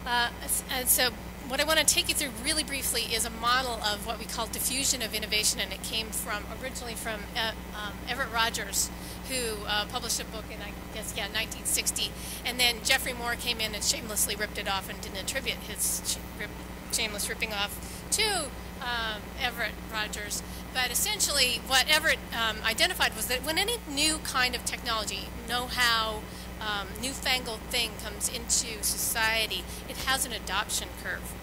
And so what I want to take you through really briefly is a model of what we call diffusion of innovation, and it came from originally from Everett Rogers, who published a book in, I guess, 1960, and then Geoffrey Moore came in and shamelessly ripped it off and didn't attribute his shameless ripping off to Everett Rogers. But essentially what Everett identified was that when any new kind of technology, know-how, newfangled thing comes into society, it has an adoption curve.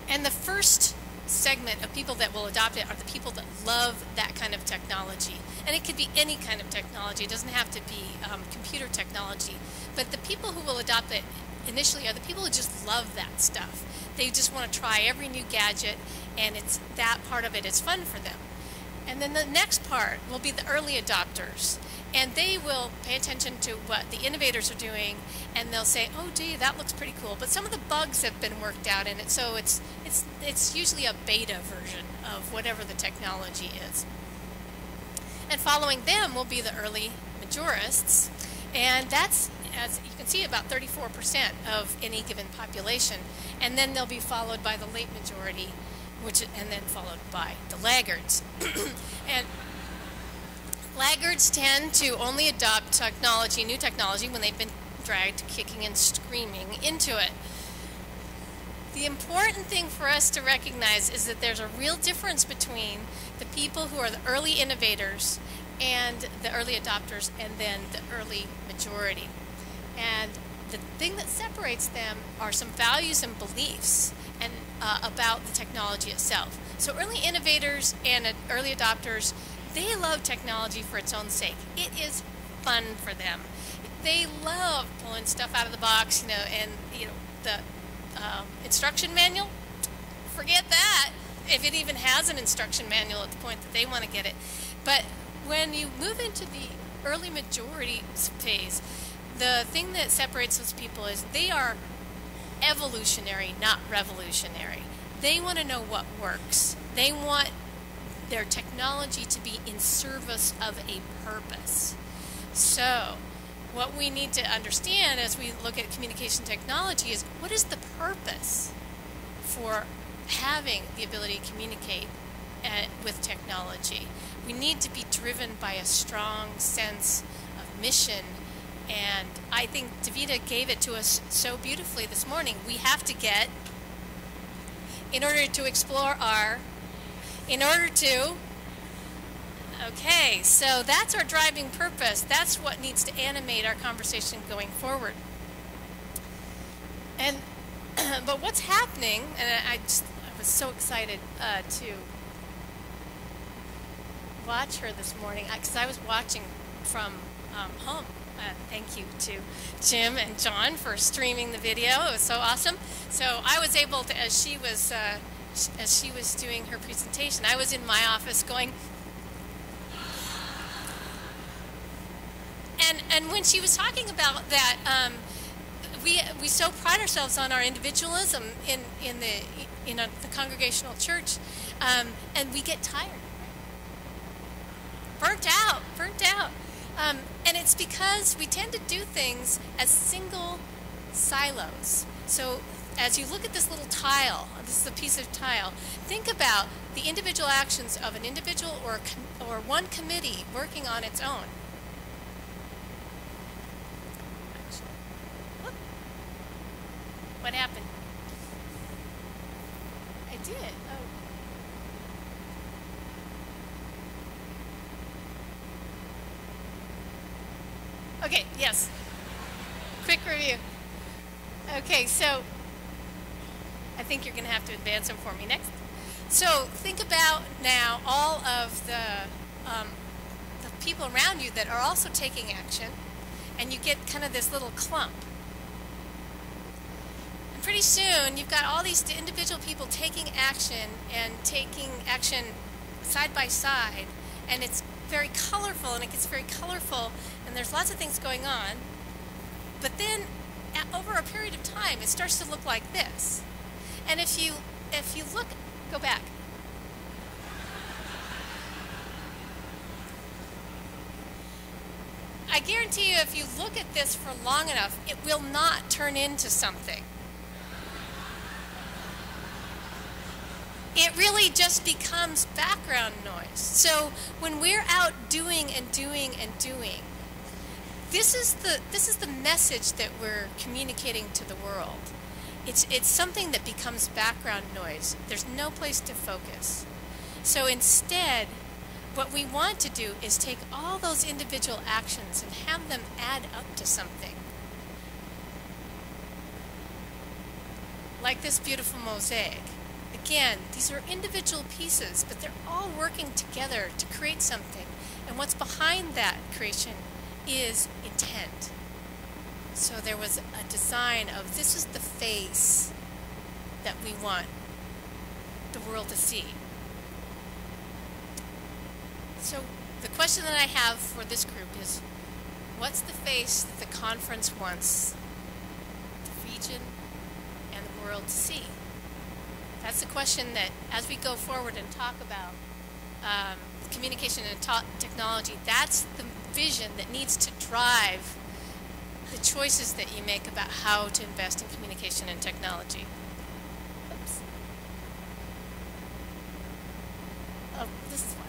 And the first segment of people that will adopt it are the people that love that kind of technology. And it could be any kind of technology. It doesn't have to be computer technology. But the people who will adopt it initially are the people who just love that stuff. They just want to try every new gadget, and it's that part of it is fun for them. And then the next part will be the early adopters. And they will pay attention to what the innovators are doing, and they'll say, oh gee, that looks pretty cool. But some of the bugs have been worked out in it, so it's usually a beta version of whatever the technology is. And following them will be the early majorists, and that's, as you can see, about 34% of any given population. And then they'll be followed by the late majority, and then followed by the laggards. And laggards tend to only adopt technology, new technology, when they've been dragged kicking and screaming into it. The important thing for us to recognize is that there's a real difference between the people who are the early innovators and the early adopters, and then the early majority. And the thing that separates them are some values and beliefs and about the technology itself. So early innovators and early adopters, they love technology for its own sake. It is fun for them. They love pulling stuff out of the box, and the instruction manual. Forget that, if it even has an instruction manual at the point that they want to get it. But when you move into the early majority phase, the thing that separates those people is they are evolutionary, not revolutionary. They want to know what works. They want their technology to be in service of a purpose. So what we need to understand as we look at communication technology is, what is the purpose for having the ability to communicate with technology? We need to be driven by a strong sense of mission, and I think Davida gave it to us so beautifully this morning. We have to get, in order to explore okay, so that's our driving purpose. That's what needs to animate our conversation going forward. And but what's happening, and I was so excited to watch her this morning, because I was watching from home. Thank you to Jim and John for streaming the video. It was so awesome. So I was able to, as she was doing her presentation, I was in my office going, and when she was talking about that, we so pride ourselves on our individualism in the congregational church, and we get tired, burnt out. And it's because we tend to do things as single silos. So as you look at this little tile, this is a piece of tile, think about the individual actions of an individual or one committee working on its own. What happened? I did. Oh. Okay, yes. Quick review. Okay, so I think you're going to have to advance them for me next. So think about now all of the people around you that are also taking action, and you get kind of this little clump. And pretty soon you've got all these individual people taking action side by side, and it's very colorful, and it gets very colorful, and there's lots of things going on. But then over a period of time it starts to look like this. And if you look, go back. I guarantee you, you, if you look at this for long enough, it will not turn into something. It really just becomes background noise. So when we're out doing and doing and doing, this is the message that we're communicating to the world. It's something that becomes background noise. There's no place to focus. So instead, what we want to do is take all those individual actions and have them add up to something. Like this beautiful mosaic. Again, these are individual pieces, but they're all working together to create something. And what's behind that creation is intent. So there was a design of, this is the face that we want the world to see. So the question that I have for this group is, what's the face that the conference wants the region and the world to see? That's the question that, as we go forward and talk about communication and technology, that's the vision that needs to drive the choices that you make about how to invest in communication and technology. Oops. Oh, this is one.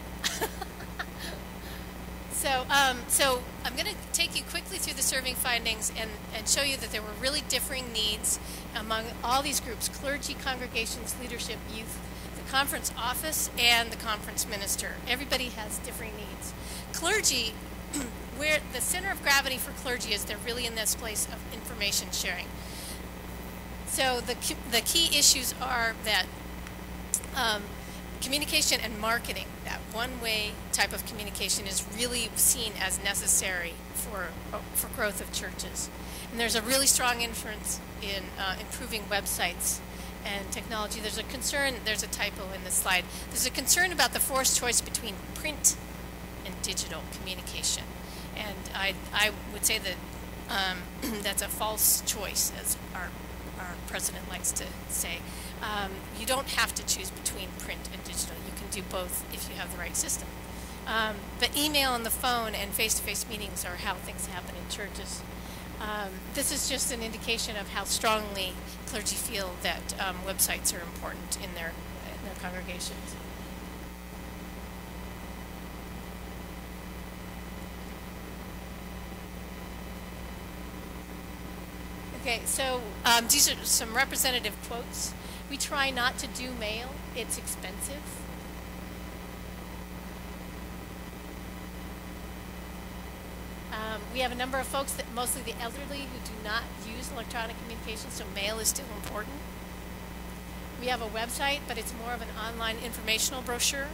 So I'm going to take you quickly through the survey findings and show you that there were really differing needs among all these groups: clergy, congregations, leadership, youth, the conference office, and the conference minister. Everybody has differing needs. Clergy, where the center of gravity for clergy is, they're really in this place of information sharing. So the key issues are that communication and marketing, that one-way type of communication, is really seen as necessary for growth of churches. And there's a really strong interest in improving websites and technology. There's a concern, there's a typo in this slide, there's a concern about the forced choice between print and digital communication. And I would say that that's a false choice, as our president likes to say. You don't have to choose between print and digital. You can do both if you have the right system. But email and the phone and face-to-face meetings are how things happen in churches. This is just an indication of how strongly clergy feel that websites are important in their congregations. Okay, so these are some representative quotes. We try not to do mail. It's expensive. We have a number of folks, that mostly the elderly, who do not use electronic communication, so mail is still important. We have a website, but it's more of an online informational brochure.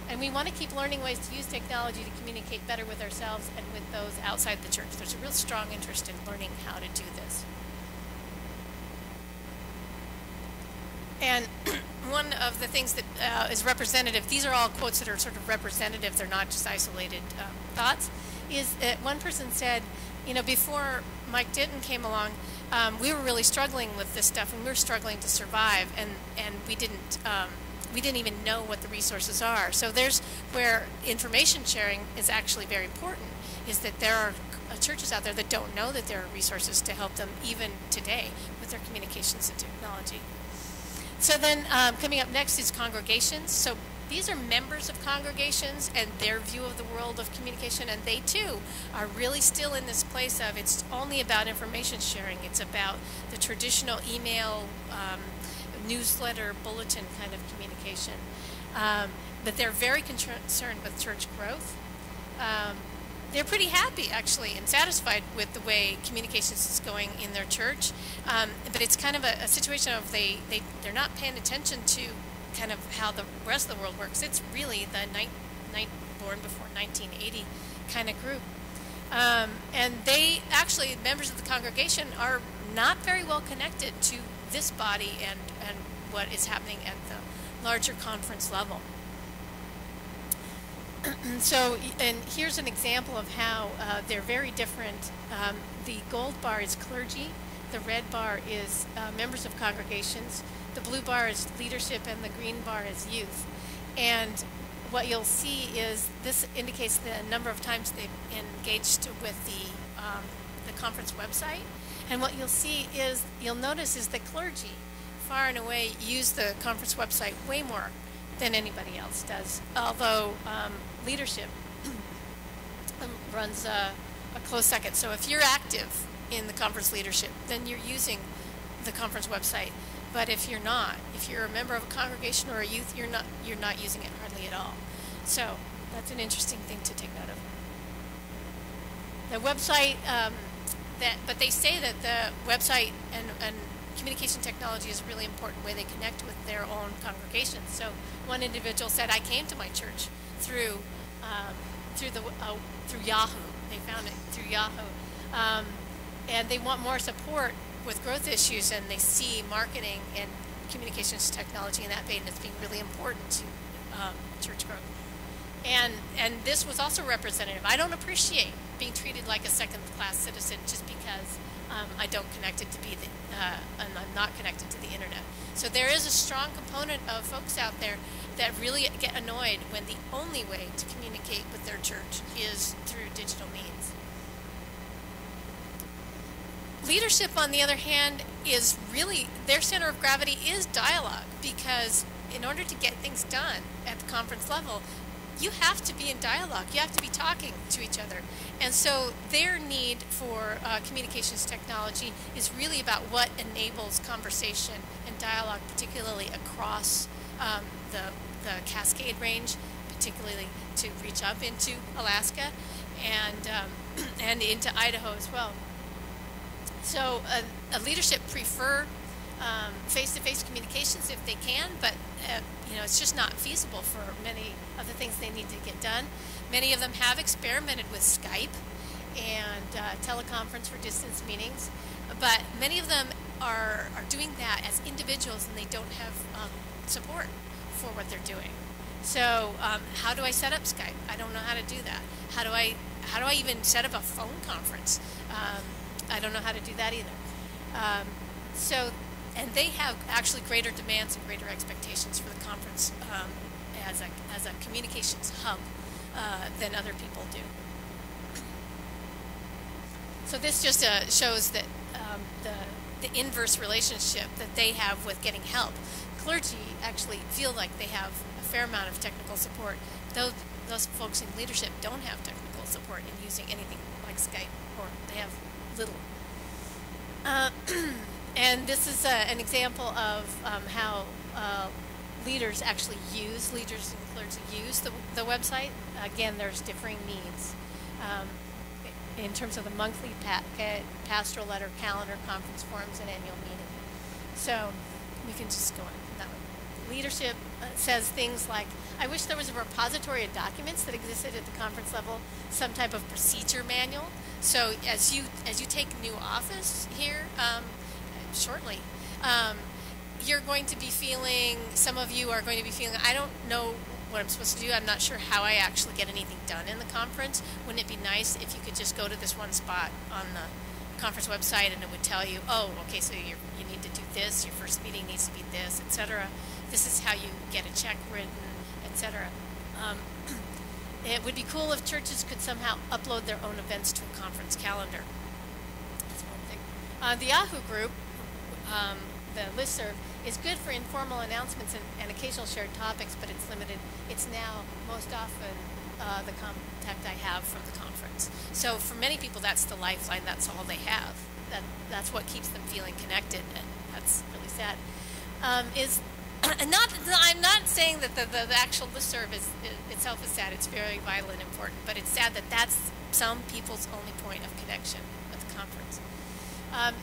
And we want to keep learning ways to use technology to communicate better with ourselves and with those outside the church. There's a real strong interest in learning how to do this. And one of the things that is representative, these are all quotes that are sort of representative, they're not just isolated thoughts, is that one person said, you know, before Mike Denton came along, we were really struggling with this stuff, and we were struggling to survive, and we didn't even know what the resources are. So there's where information sharing is actually very important, is that there are churches out there that don't know that there are resources to help them even today with their communications and technology. So then coming up next is congregations. So these are members of congregations and their view of the world of communication, and they too are really still in this place of it's only about information sharing. It's about the traditional email, newsletter, bulletin kind of communication. But they're very concerned with church growth. They're pretty happy, actually, and satisfied with the way communications is going in their church. But it's kind of a situation of they're not paying attention to kind of how the rest of the world works. It's really the born before 1980 kind of group. And they actually, members of the congregation, are not very well connected to this body and what is happening at the larger conference level. So, and here's an example of how they're very different. The gold bar is clergy, the red bar is members of congregations, the blue bar is leadership, and the green bar is youth. And what you'll see is this indicates the number of times they've engaged with the conference website. And what you'll see is, you'll notice is the clergy far and away use the conference website way more than anybody else does. Although leadership runs a close second. So if you're active in the conference leadership, then you're using the conference website. But if you're not, if you're a member of a congregation or a youth, you're not using it hardly at all. So that's an interesting thing to take note of. The website, but they say that the website and communication technology is a really important way they connect with their own congregations. So one individual said, "I came to my church through Yahoo. They found it through Yahoo, and they want more support with growth issues, and they see marketing and communications technology in that vein as being really important to church growth." And this was also representative. I don't appreciate being treated like a second-class citizen just because I don't connect it to and I'm not connected to the internet. So there is a strong component of folks out there that really get annoyed when the only way to communicate with their church is through digital means. Leadership, on the other hand, is really, their center of gravity is dialogue, because in order to get things done at the conference level, you have to be in dialogue. You have to be talking to each other. And so their need for communications technology is really about what enables conversation and dialogue, particularly across the Cascade Range, particularly to reach up into Alaska and into Idaho as well. So a leadership prefer face-to-face communications if they can, but it's just not feasible for many of the things they need to get done. Many of them have experimented with Skype and teleconference for distance meetings, but many of them are doing that as individuals, and they don't have support for what they're doing. So how do I set up Skype? I don't know how to do that. How do I even set up a phone conference? I don't know how to do that either. And they have actually greater demands and greater expectations for the conference as a communications hub than other people do. So this just shows that the inverse relationship that they have with getting help. Clergy actually feel like they have a fair amount of technical support. Those folks in leadership don't have technical support in using anything like Skype, or they have little. And this is an example of how leaders and clergy use the website. Again, there's differing needs in terms of the monthly packet, pastoral letter, calendar, conference forums, and annual meeting. So we can just go on from that one. Leadership says things like, "I wish there was a repository of documents that existed at the conference level, some type of procedure manual." So as you take new office here shortly, you're going to be feeling, some of you are going to be feeling, "I don't know what I'm supposed to do. I'm not sure how I actually get anything done in the conference. Wouldn't it be nice if you could just go to this one spot on the conference website and it would tell you, oh, okay, so you need to do this, your first meeting needs to be this, etc. This is how you get a check written, etc." It would be cool if churches could somehow upload their own events to a conference calendar. That's one thing. The Yahoo group, the listserv, is good for informal announcements and occasional shared topics, but it's limited. It's now most often the contact I have from the conference. So for many people, that's the lifeline. That's all they have. That's what keeps them feeling connected, and that's really sad. I'm not saying that the actual listserv itself is sad. It's very vital and important, but it's sad that that's some people's only point of connection with the conference.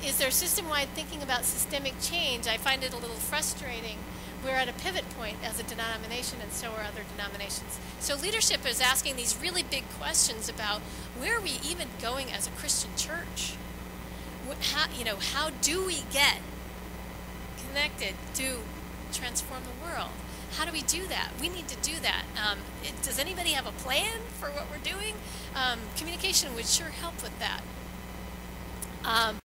Is there system-wide thinking about systemic change? I find it a little frustrating. We're at a pivot point as a denomination, and so are other denominations. So leadership is asking these really big questions about, where are we even going as a Christian church? How do we get connected to transform the world? How do we do that? We need to do that. Does anybody have a plan for what we're doing? Communication would sure help with that.